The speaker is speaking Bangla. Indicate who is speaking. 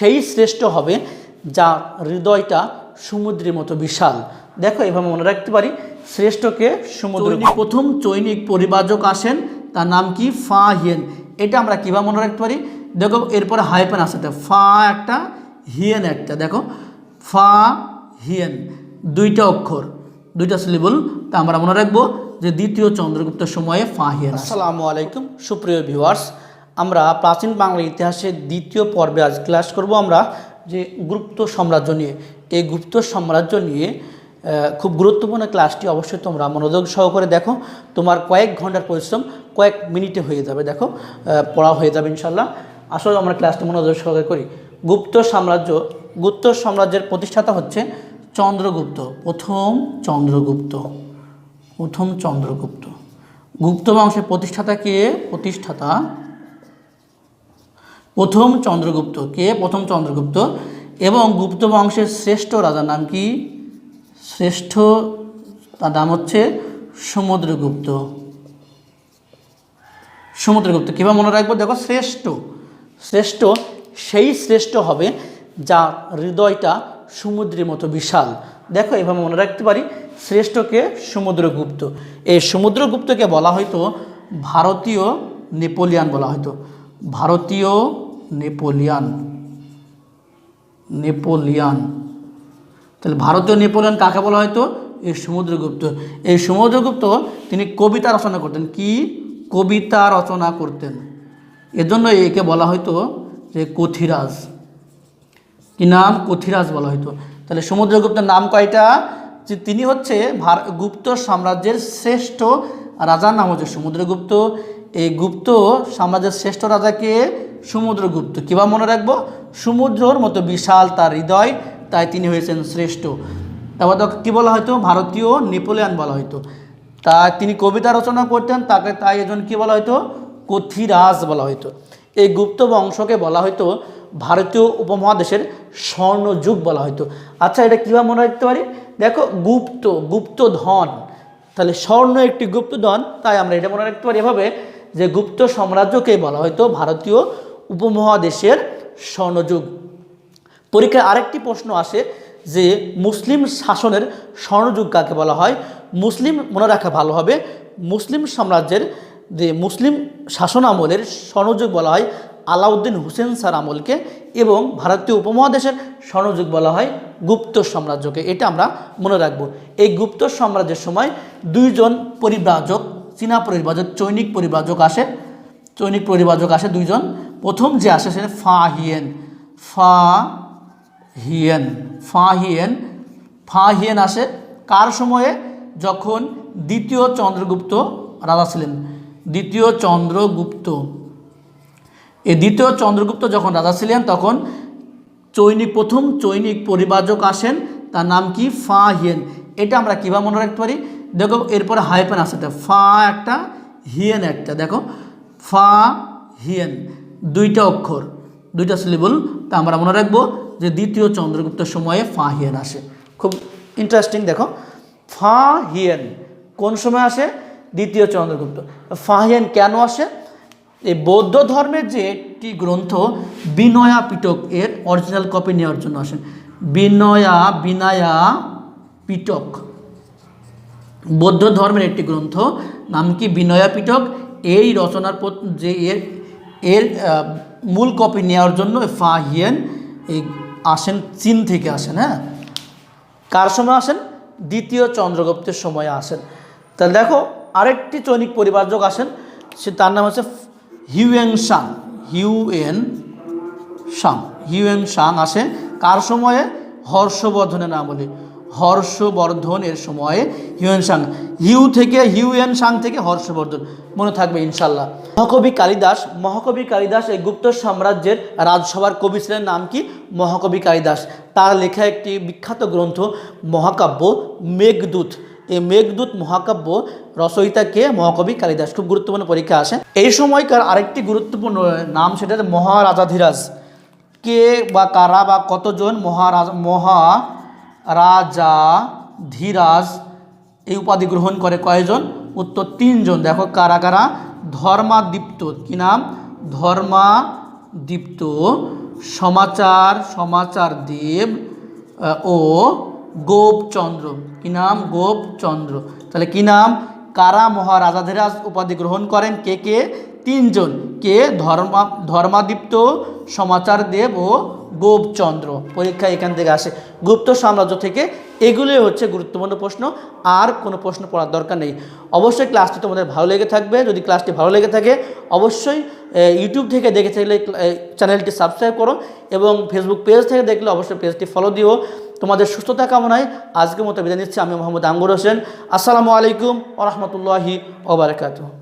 Speaker 1: সেই শ্রেষ্ঠ হবে যার হৃদয়টা সমুদ্রের মতো বিশাল। দেখো এভাবে মনে রাখতে পারি, শ্রেষ্ঠকে সমুদ্র। প্রথম চৈনিক পরিবাচক আসেন, তার নাম কি? ফা হিয়েন। এটা আমরা কীভাবে মনে রাখতে পারি? দেখো এরপরে হাইপেন আসতে, ফা একটা, হিয়েন একটা। দেখো ফা হিয়েন, দুইটা অক্ষর, দুইটা সিলেবল। তা আমরা মনে রাখবো যে দ্বিতীয় চন্দ্রগুপ্ত সময়ে ফা হিয়েন। আসসালামু আলাইকুম সুপ্রিয় ভিউয়ার্স, আমরা প্রাচীন বাংলা ইতিহাসের দ্বিতীয় পর্বে আজ ক্লাস করব আমরা যে গুপ্ত সাম্রাজ্য নিয়ে। এই গুপ্ত সাম্রাজ্য নিয়ে খুব গুরুত্বপূর্ণ ক্লাসটি অবশ্যই তোমরা মনোযোগ সহকারে দেখো। তোমার কয়েক ঘন্টার পরিশ্রম কয়েক মিনিটে হয়ে যাবে, দেখো পড়া হয়ে যাবে ইনশাল্লাহ। আসলে আমরা ক্লাসটি মনোযোগ সহকারে করি। গুপ্ত সাম্রাজ্যের প্রতিষ্ঠাতা হচ্ছে চন্দ্রগুপ্ত, প্রথম চন্দ্রগুপ্ত। গুপ্ত বংশের প্রতিষ্ঠাতা কে? প্রথম চন্দ্রগুপ্ত। প্রথম চন্দ্রগুপ্ত। এবং গুপ্ত বংশের শ্রেষ্ঠ রাজার নাম কি? তার নাম হচ্ছে সমুদ্রগুপ্ত। কীভাবে মনে রাখবো? দেখো শ্রেষ্ঠ সেই শ্রেষ্ঠ হবে যার হৃদয়টা সমুদ্রের মতো বিশাল। দেখো এভাবে মনে রাখতে পারি, শ্রেষ্ঠকে সমুদ্রগুপ্ত। এই সমুদ্রগুপ্তকে বলা হয়তো ভারতীয় নেপোলিয়ান বলা হয়তো, ভারতীয় নেপোলিয়ান। তাহলে ভারতীয় নেপোলিয়ান কাকে বলা হয়তো? এই সমুদ্রগুপ্ত। এই সমুদ্রগুপ্ত তিনি কবিতা রচনা করতেন। কি? কবিতা রচনা করতেন। এজন্য একে বলা হয়তো যে কথিরাজ। কি নাম? কথিরাজ বলা হয়তো। তাহলে সমুদ্রগুপ্তের নাম কয়টা? যে তিনি হচ্ছে গুপ্ত সাম্রাজ্যের শ্রেষ্ঠ রাজার নাম হচ্ছে সমুদ্রগুপ্ত। এই গুপ্ত সাম্রাজ্যের শ্রেষ্ঠ রাজাকে সমুদ্রগুপ্ত। কীভাবে মনে রাখবো? সমুদ্রর মতো বিশাল তার হৃদয়, তাই তিনি হয়েছেন শ্রেষ্ঠ। তারপর কী বলা হয়তো? ভারতীয় নেপোলিয়ান বলা হয়তো। তা তিনি কবিতা রচনা করতেন, তাই এজন্য কী বলা হয়তো? কথিরাজ বলা হয়তো। এই গুপ্ত বংশকে বলা হয়তো ভারতীয় উপমহাদেশের স্বর্ণযুগ বলা হয়তো। আচ্ছা, এটা কীভাবে মনে রাখতে পারি? দেখো গুপ্তধন, তাহলে স্বর্ণ একটি গুপ্তধন, তাই আমরা এটা মনে রাখতে পারি এভাবে যে গুপ্ত সাম্রাজ্যকে বলা হয়তো ভারতীয় উপমহাদেশের স্বর্ণযুগ। পরীক্ষায় আরেকটি প্রশ্ন আসে যে মুসলিম শাসনের স্বর্ণযুগ কাকে বলা হয়? মুসলিম মনে রাখা ভালো হবে, মুসলিম সাম্রাজ্যের যে মুসলিম শাসন আমলের স্বর্ণযুগ বলা হয় আলাউদ্দিন হুসেন স্যার আমলকে, এবং ভারতীয় উপমহাদেশের স্বর্ণযুগ বলা হয় গুপ্ত সাম্রাজ্যকে। এটা আমরা মনে রাখবো। এই গুপ্ত সাম্রাজ্যের সময় দুইজন পরিব্রাজক, চীনা পরিব্রাজক, চৈনিক পরিব্রাজক আসে দুইজন। প্রথম যে আসে সে ফা হিয়েন আসে কার সময়ে? যখন দ্বিতীয় চন্দ্রগুপ্ত রাজা ছিলেন। দ্বিতীয় চন্দ্রগুপ্ত যখন রাজা ছিলেন তখন প্রথম চৈনিক পরিব্রাজক আসেন, তার নাম কি? ফা হিয়েন। এটা আমরা কীভাবে মনে রাখতে পারি? দেখো এরপরে হাইপেন আসতে, ফা একটা, হিয়েন একটা। দেখো ফা হিয়েন, দুইটা অক্ষর, দুইটা সিলেবল। তা আমরা মনে রাখবো যে দ্বিতীয় চন্দ্রগুপ্ত সময়ে ফা হিয়েন আসে। খুব ইন্টারেস্টিং। দেখো ফা হিয়েন কোন সময় আসে? দ্বিতীয় চন্দ্রগুপ্ত। ফা হিয়েন কেন আসে? এই বৌদ্ধ ধর্মের যে একটি গ্রন্থ বিনয়া পিটক, এর অরিজিনাল কপি নেওয়ার জন্য আসেন। বিনয়া পিটক, বৌদ্ধ ধর্মের একটি গ্রন্থ, নাম কি? বিনয়া পিটক। এই রচনার যে এর মূল কপি নেওয়ার জন্য ফা হিয়েন আসেন, চীন থেকে আসেন। হ্যাঁ, কার সময় আসেন? দ্বিতীয় চন্দ্রগুপ্তের সময় আসেন। তাহলে দেখো আরেকটি চৈনিক পরিব্রাজক আসেন, তার নাম হচ্ছে হিউয়েন সাং আসে কার সময়ে? হর্ষবর্ধনের নাম বলি, হর্ষবর্ধনের সময়ে হিউয়েন সাং থেকে হর্ষবর্ধন, মনে থাকবে ইনশাল্লাহ। মহাকবি কালিদাস এই গুপ্ত সাম্রাজ্যের রাজসভার কবি ছিলেন, নাম কি? মহাকবি কালিদাস। তার লেখা একটি বিখ্যাত গ্রন্থ মহাকাব্য মেঘদূত। এই মেঘদূত মহাকাব্য রচয়িতাকে মহাকবি কালিদাস। খুব গুরুত্বপূর্ণ পরীক্ষা আসে। এই সময়কার আরেকটি গুরুত্বপূর্ণ নাম, সেটা মহারাজাধিরাজ। কে বা কারা বা কতজন মহারাজাধিরাজ এই উপাধি গ্রহণ করে? কয়জন? উত্তর 3 জন। দেখো কারা কারা? ধর্মাদীপ্ত। কি নাম? ধর্মাদীপ্ত, সমাচার দেব ও গোপচন্দ্র। কি নাম? গোপচন্দ্র। তাহলে কি নাম? কারা মহারাজাধিরাজ উপাধি গ্রহণ করেন? কে কে? তিনজন। কে? ধর্মাদিত্য, সমাচার দেব ও গোপচন্দ্র। পরীক্ষা এখান থেকে আসে, গুপ্ত সাম্রাজ্য থেকে। এগুলোই হচ্ছে গুরুত্বপূর্ণ প্রশ্ন, আর কোনো প্রশ্ন পড়ার দরকার নেই। অবশ্যই ক্লাসটি তোমাদের ভালো লেগে থাকবে। যদি ক্লাসটি ভালো লেগে থাকে অবশ্যই ইউটিউব থেকে দেখে থাকলে চ্যানেলটি সাবস্ক্রাইব করো, এবং ফেসবুক পেজ থেকে দেখলে অবশ্যই পেজটি ফলো দিও। তোমাদের সুস্থতা কামনায় আজকের মতো বিদায় নিচ্ছি। আমি মোহাম্মদ আঙ্গুর হোসেন। আসসালামু আলাইকুম ওয়া রাহমাতুল্লাহি ওয়া বারাকাতুহু।